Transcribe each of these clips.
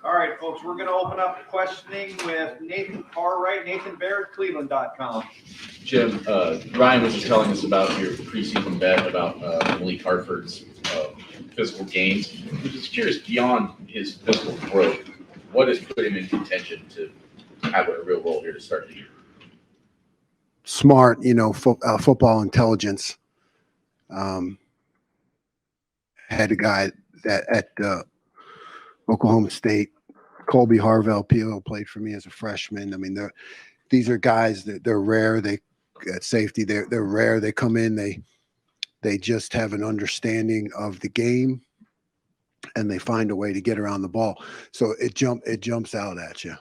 All right, folks, we're going to open up questioning with Nathan Cartwright, Nathan Baird, Cleveland.com. Jim, Ryan was just telling us about your preseason bet about Malik Hartford's physical gains. I'm just curious, beyond his physical growth, what has put him in contention to have a real role here to start the year? Smart, football intelligence. Had a guy that at Oklahoma State, Colby Harvell Pilo, played for me as a freshman. I mean, these are guys that they're rare. They at safety, they're rare. They come in, they just have an understanding of the game, and they find a way to get around the ball. So it jumps out at you.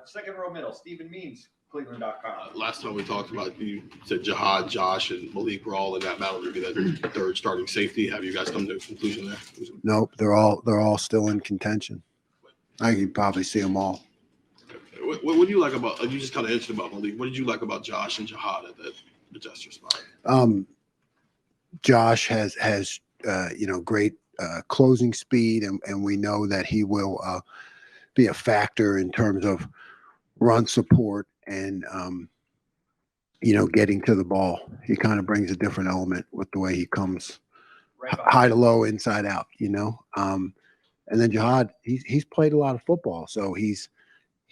Second row middle, Stephen Means, Cleveland.com. Last time we talked about, you said Jihad, Josh, and Malik were all in that battle to be that third starting safety. Have you guys come to a conclusion there? Nope, they're all still in contention. I can probably see them all. What do you like about? You just kind of answered about Malik. What did you like about Josh and Jihad at that adjuster spot? Josh has great closing speed, and we know that he will be a factor in terms of run support and getting to the ball. He kind of brings a different element with the way he comes, high to low, inside out. And then Jihad, he's played a lot of football, so he's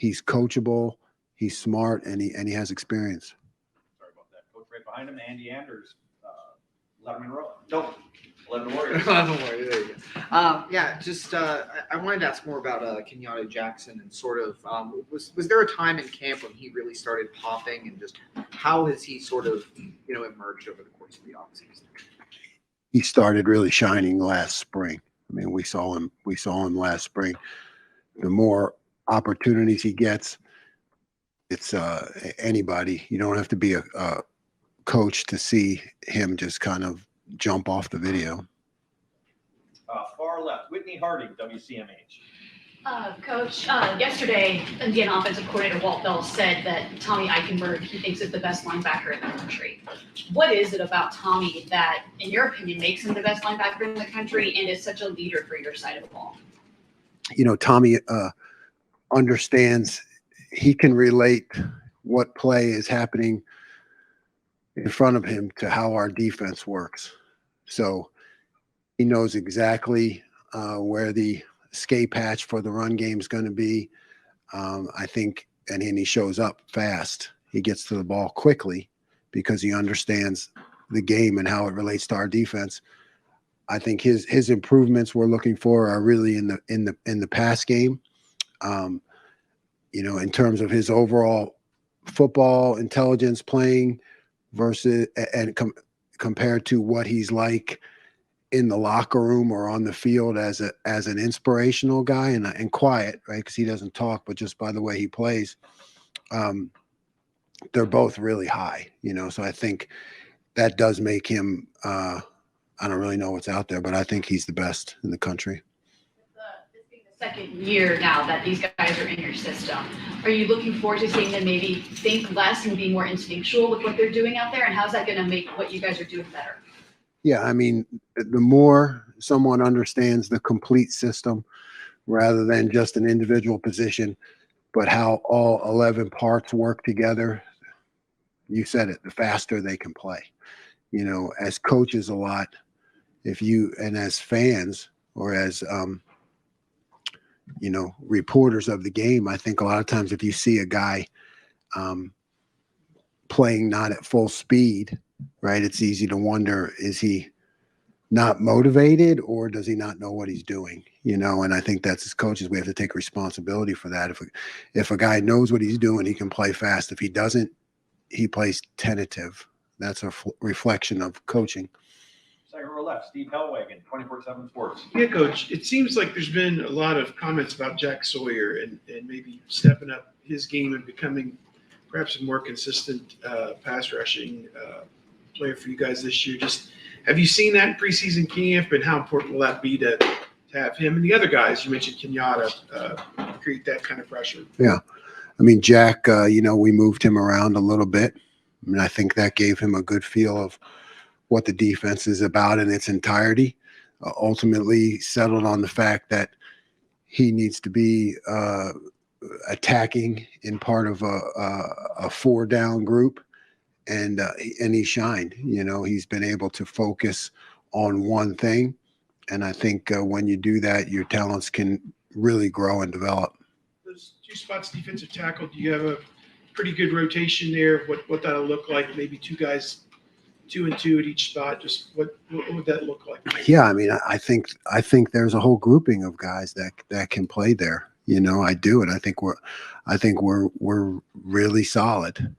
coachable, he's smart, and he has experience. Sorry about that. Coach right behind him, Andy Anders, 11 in a row. Don't. 11 Warriors. 11 Warriors, there you go. I wanted to ask more about Kenyatta Jackson and sort of was there a time in camp when he really started popping, and just how has he sort of emerged over the course of the offseason? He started really shining last spring. I mean, we saw him last spring. The more opportunities he gets, it's anybody. You don't have to be a coach to see him just kind of jump off the video. Far left, Whitney Harding, WCMH. Coach, yesterday, Indiana offensive coordinator Walt Bell said that Tommy Eichenberg, he thinks, is the best linebacker in the country. What is it about Tommy that, in your opinion, makes him the best linebacker in the country and is such a leader for your side of the ball? Tommy understands, he can relate what play is happening in front of him to how our defense works. So he knows exactly where the escape hatch for the run game is going to be. I think, and he shows up fast. He gets to the ball quickly because he understands the game and how it relates to our defense. I think his improvements we're looking for are really in the pass game. In terms of his overall football intelligence playing versus and compared to what he's like in the locker room or on the field as an inspirational guy and quiet, right? Because he doesn't talk, but just by the way he plays, they're both really high, So I think that does make him. I don't really know what's out there, but I think he's the best in the country. This being the second year now that these guys are in your system, are you looking forward to seeing them maybe think less and be more instinctual with what they're doing out there? And how's that going to make what you guys are doing better? Yeah, I mean, the more someone understands the complete system rather than just an individual position, but how all 11 parts work together, you said it, the faster they can play. As coaches a lot, and as fans or as, reporters of the game, I think a lot of times if you see a guy playing not at full speed, right, it's easy to wonder, is he not motivated or does he not know what he's doing? And I think that's, as coaches, we have to take responsibility for that. If a guy knows what he's doing, he can play fast. If he doesn't, he plays tentative. That's a reflection of coaching. Second row left, Steve Hellwagon, 24/7 Sports. Yeah, Coach, it seems like there's been a lot of comments about Jack Sawyer and maybe stepping up his game and becoming perhaps a more consistent pass rushing player for you guys this year. Just have you seen that in preseason camp, and how important will that be to have him and the other guys you mentioned, Kenyatta, create that kind of pressure? Yeah, I mean, Jack, we moved him around a little bit. I mean, I think that gave him a good feel of what the defense is about in its entirety. Ultimately settled on the fact that he needs to be attacking in part of a 4-down group, and he shined. He's been able to focus on one thing, and I think when you do that, your talents can really grow and develop. Those two spots, defensive tackle, do you have a pretty good rotation there of what that'll look like? Maybe two guys, 2 and 2 at each spot. Just what would that look like? Yeah, I mean, I think there's a whole grouping of guys that can play there. I do, and I think we're really solid.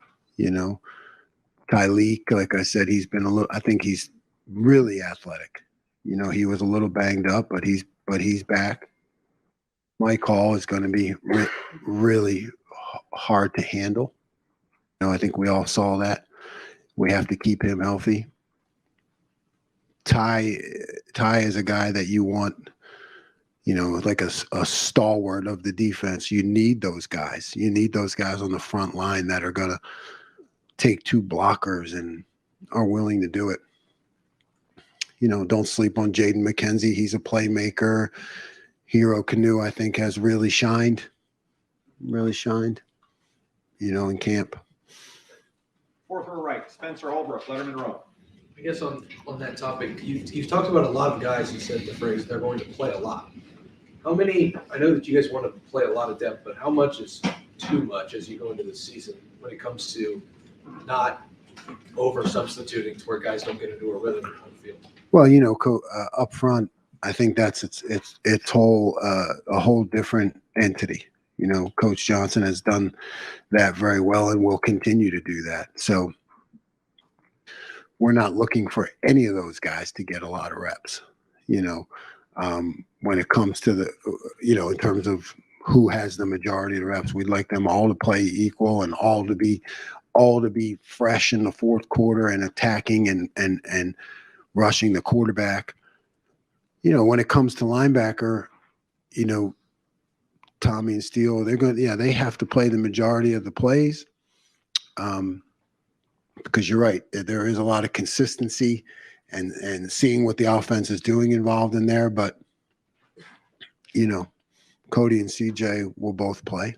Tyleek, like I said, I think he's really athletic. He was a little banged up, but he's back. Mike Hall is going to be really hard to handle. I think we all saw that. We have to keep him healthy. Ty is a guy that you want, like a stalwart of the defense. You need those guys. You need those guys on the front line that are going to take 2 blockers and are willing to do it. Don't sleep on Jaden McKenzie. He's a playmaker. Hero Canoe, I think, has really shined, in camp. Fourth row right, Spencer Holbrook, Letterman Row. I guess on that topic, you've talked about a lot of guys who said the phrase they're going to play a lot. How many, I know that you guys want to play a lot of depth, but how much is too much as you go into the season when it comes to not over substituting to where guys don't get into a rhythm on the field? Well, up front, I think that's it's a whole different entity. Coach Johnson has done that very well and will continue to do that. So we're not looking for any of those guys to get a lot of reps. When it comes to the, in terms of who has the majority of the reps, we'd like them all to play equal and all to be fresh in the fourth quarter and attacking and rushing the quarterback. When it comes to linebacker, Tommy and Steele, they have to play the majority of the plays. Because you're right, there is a lot of consistency and seeing what the offense is doing involved in there. But, Cody and CJ will both play.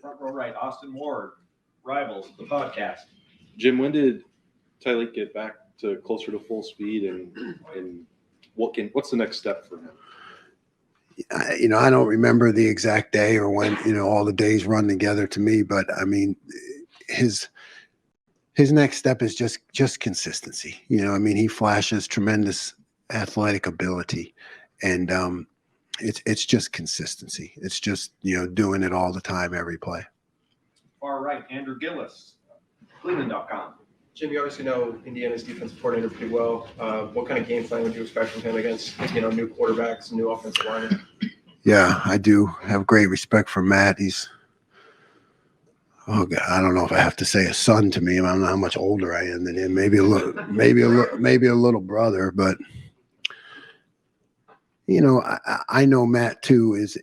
Front row right, Austin Ward, Rivals, the podcast. Jim, when did Tyleek get back to closer to full speed, and what's the next step for him? I don't remember the exact day or when, all the days run together to me, but I mean, his next step is just consistency. He flashes tremendous athletic ability, and it's just consistency. It's just, doing it all the time, every play. Far right, Andrew Gillis, Cleveland.com. Jim, you obviously know Indiana's defensive coordinator pretty well. What kind of game plan would you expect from him against, new quarterbacks, new offensive linemen? Yeah, I do have great respect for Matt. He's, oh God, I don't know if I have to say a son to me. I don't know how much older I am than him. Maybe a little brother, but I know Matt too is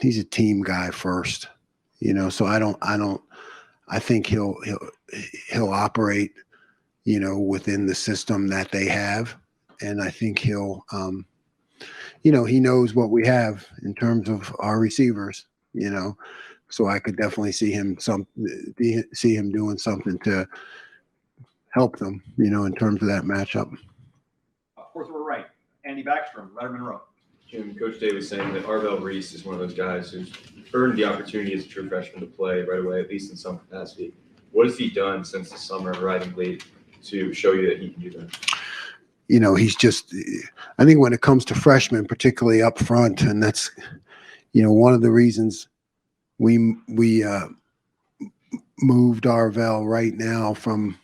he's a team guy first. So I think he'll operate, within the system that they have. And I think he'll, he knows what we have in terms of our receivers, so I could definitely see him doing something to help them, in terms of that matchup. Fourth row right, Andy Backstrom, Letterman Row. Jim, Coach Day was saying that Arvell Reese is one of those guys who's earned the opportunity as a true freshman to play right away, at least in some capacity. What has he done since the summer, arriving late, to show you that he can do that? He's just, I think when it comes to freshmen, particularly up front, and that's, one of the reasons we moved Arvell right now from,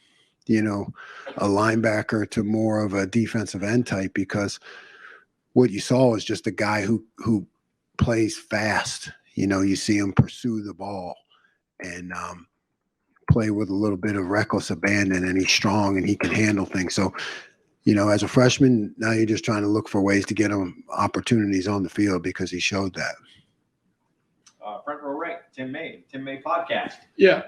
a linebacker to more of a defensive end type, because what you saw is just a guy who plays fast. You see him pursue the ball and play with a little bit of reckless abandon, and he's strong and he can handle things. So, as a freshman, now you're just trying to look for ways to get him opportunities on the field, because he showed that. Front row right, Tim May podcast. Yeah.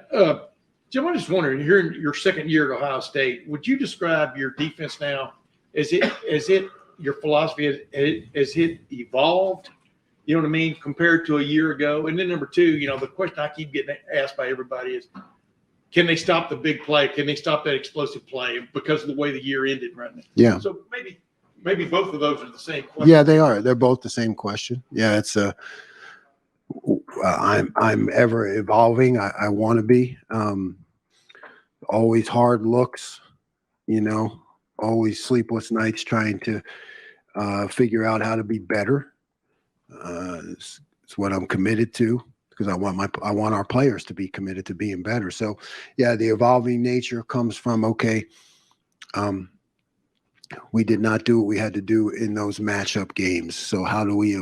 Jim, I'm just wondering, here in your second year at Ohio State, would you describe your defense now? Is it your philosophy, has it evolved? You know what I mean? Compared to a year ago. And then number two, the question I keep getting asked by everybody is, can they stop the big play? Can they stop that explosive play because of the way the year ended right now? Yeah. So maybe both of those are the same question. Yeah, they are. They're both the same question. Yeah, it's I'm ever evolving. I want to be. Always hard looks, always sleepless nights trying to figure out how to be better. It's what I'm committed to because I want our players to be committed to being better. So yeah, the evolving nature comes from, okay, we did not do what we had to do in those matchup games. So how do we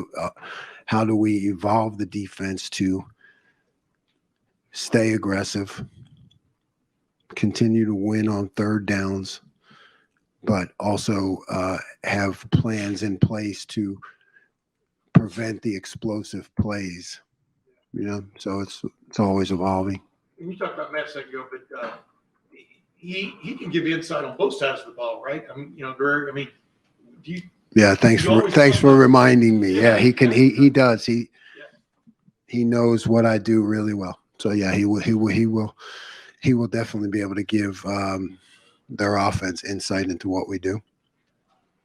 evolve the defense to stay aggressive, continue to win on third downs, but also have plans in place to prevent the explosive plays. So it's always evolving. And you talked about Matt a second ago, but he can give you insight on both sides of the ball, right? I mean, Greg, do you? Yeah, thanks for reminding me. Yeah, he can. He does. He knows what I do really well. So yeah, he will definitely be able to give their offense insight into what we do.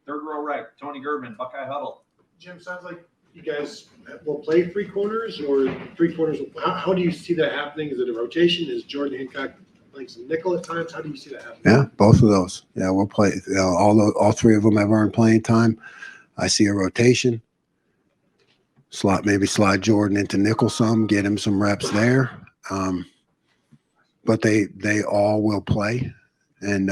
Third row right, Tony German, Buckeye Huddle. Jim, sounds like you guys will play three corners or three corners. How do you see that happening? Is it a rotation? Is Jordan Hancock playing some nickel at times? How do you see that happening? Yeah, both of those. Yeah, we'll play. All three of them have earned playing time. I see a rotation. Maybe slide Jordan into nickel some, get him some reps there. But they all will play. And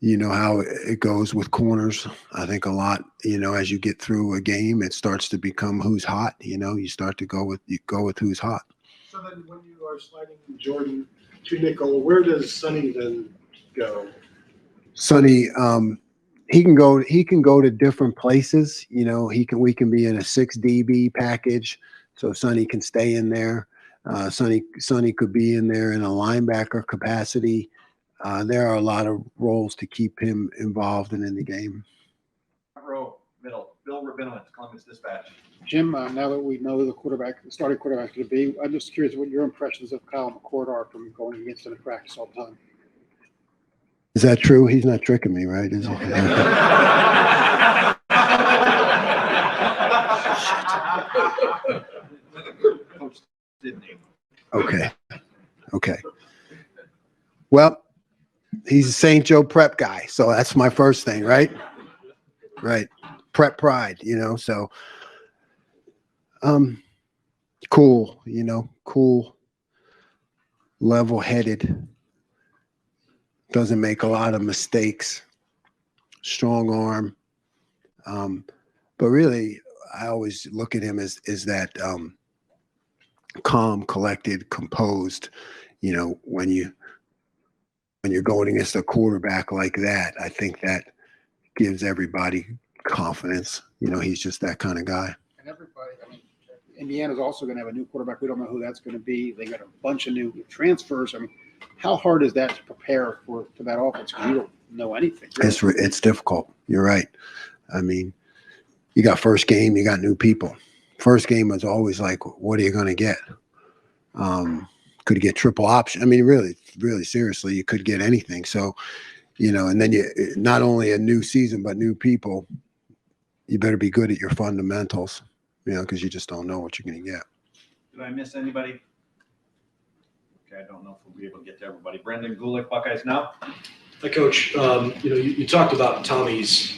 you know how it goes with corners. I think a lot, as you get through a game, it starts to become who's hot. You start to go with who's hot. So then when you are sliding Jordan to nickel, where does Sonny then go? Sonny, he can go to different places. We can be in a 6 DB package, so Sonny can stay in there. Sonny could be in there in a linebacker capacity. There are a lot of roles to keep him involved and in the game. Front row, middle, Bill Rabinowitz, Columbus Dispatch. Jim, now that we know the starting quarterback is going to be, I'm just curious what your impressions of Kyle McCord are from going against him in practice all the time. Is that true? He's not tricking me, right? Is he? Okay. Well, he's a St. Joe prep guy, so that's my first thing, right? Right. Prep pride, so cool, cool, level-headed, doesn't make a lot of mistakes, strong arm. But really, I always look at him as that calm, collected, composed, when you're going against a quarterback like that. I think that gives everybody confidence. He's just that kind of guy. And everybody, Indiana's also going to have a new quarterback. We don't know who that's going to be. They got a bunch of new transfers. How hard is that to prepare for that offense? Because you don't know anything. Really. It's difficult. You're right. You got first game, you got new people. First game was always like, what are you going to get? Could you get triple option? Really, really seriously, you could get anything. So, and then you not only a new season, but new people, you better be good at your fundamentals, because you just don't know what you're going to get. Did I miss anybody? Okay, I don't know if we'll be able to get to everybody. Brendan Gulick, Buckeyes Now. Hi, Coach. You talked about Tommy's,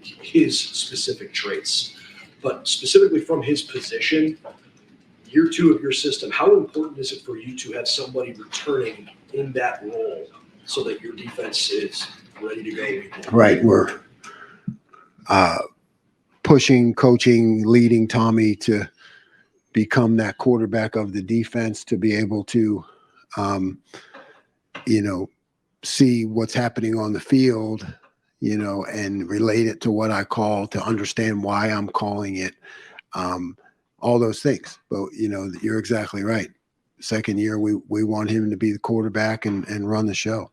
his specific traits, but specifically from his position, year 2 of your system, how important is it for you to have somebody returning in that role so that your defense is ready to go? Right. We're pushing, coaching, leading Tommy to become that quarterback of the defense, to be able to, see what's happening on the field, and relate it to what I call, to understand why I'm calling it, all those things. But, you're exactly right. second year, we want him to be the quarterback and run the show.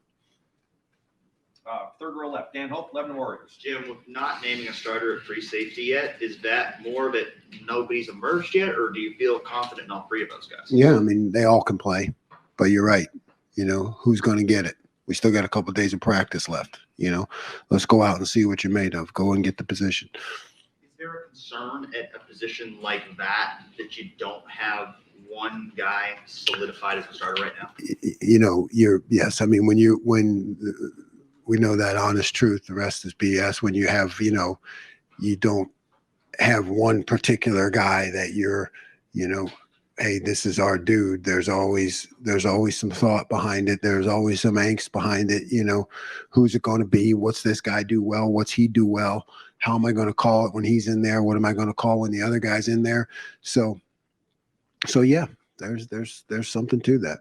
Third row left, Dan Hope, Lebanon Warriors. Jim, with not naming a starter at free safety yet, is that more that nobody's emerged yet, or do you feel confident in all three of those guys? Yeah, I mean, they all can play, but you're right. You know, who's going to get it? We still got a couple of days of practice left. You know, let's go out and see what you're made of. Go and get the position. Is there a concern at a position like that you don't have one guy solidified as a starter right now? You know, yes. I mean, when we know that honest truth, the rest is BS. When you have, you know, you don't have one particular guy that you're, you know, hey, this is our dude. There's always some thought behind it. There's always some angst behind it. You know, who's it going to be? What's this guy do well? What's he do well? How am I going to call it when he's in there? What am I going to call when the other guy's in there? So yeah, there's something to that.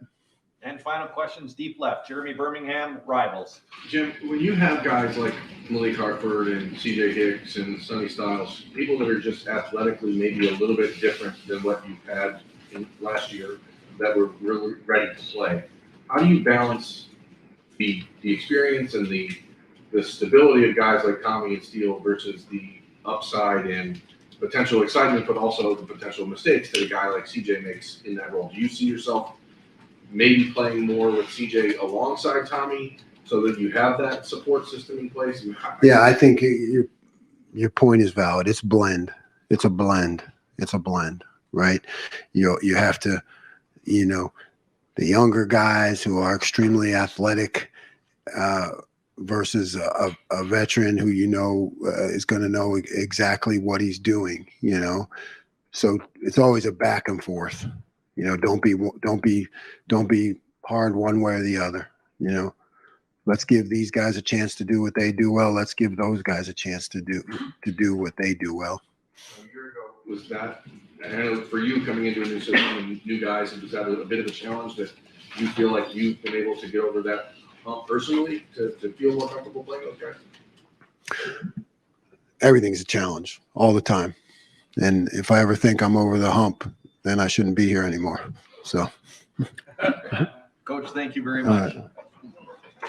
And final questions, deep left, Jeremy Birmingham, Rivals. Jim, when you have guys like Malik Hartford and CJ Hicks and Sonny Styles, people that are just athletically maybe a little bit different than what you've had in last year that were really ready to play, how do you balance the experience and the stability of guys like Tommy and Steele versus the upside and potential excitement, but also the potential mistakes that a guy like CJ makes in that role? Do you see yourself maybe playing more with CJ alongside Tommy so that you have that support system in place? Yeah, I think your point is valid. It's blend. It's a blend. Right? You have to, you know, the younger guys who are extremely athletic versus a veteran who is going to know exactly what he's doing. You know, so it's always a back and forth. You know, don't be hard one way or the other. You know, let's give these guys a chance to do what they do well. Let's give those guys a chance to do what they do well. A year ago, was that, and I know for you coming into a new system and new guys, was that a bit of a challenge that you feel like you've been able to get over that hump personally to feel more comfortable playing those guys? Everything's a challenge all the time. And if I ever think I'm over the hump, then I shouldn't be here anymore. So, Coach, thank you very much.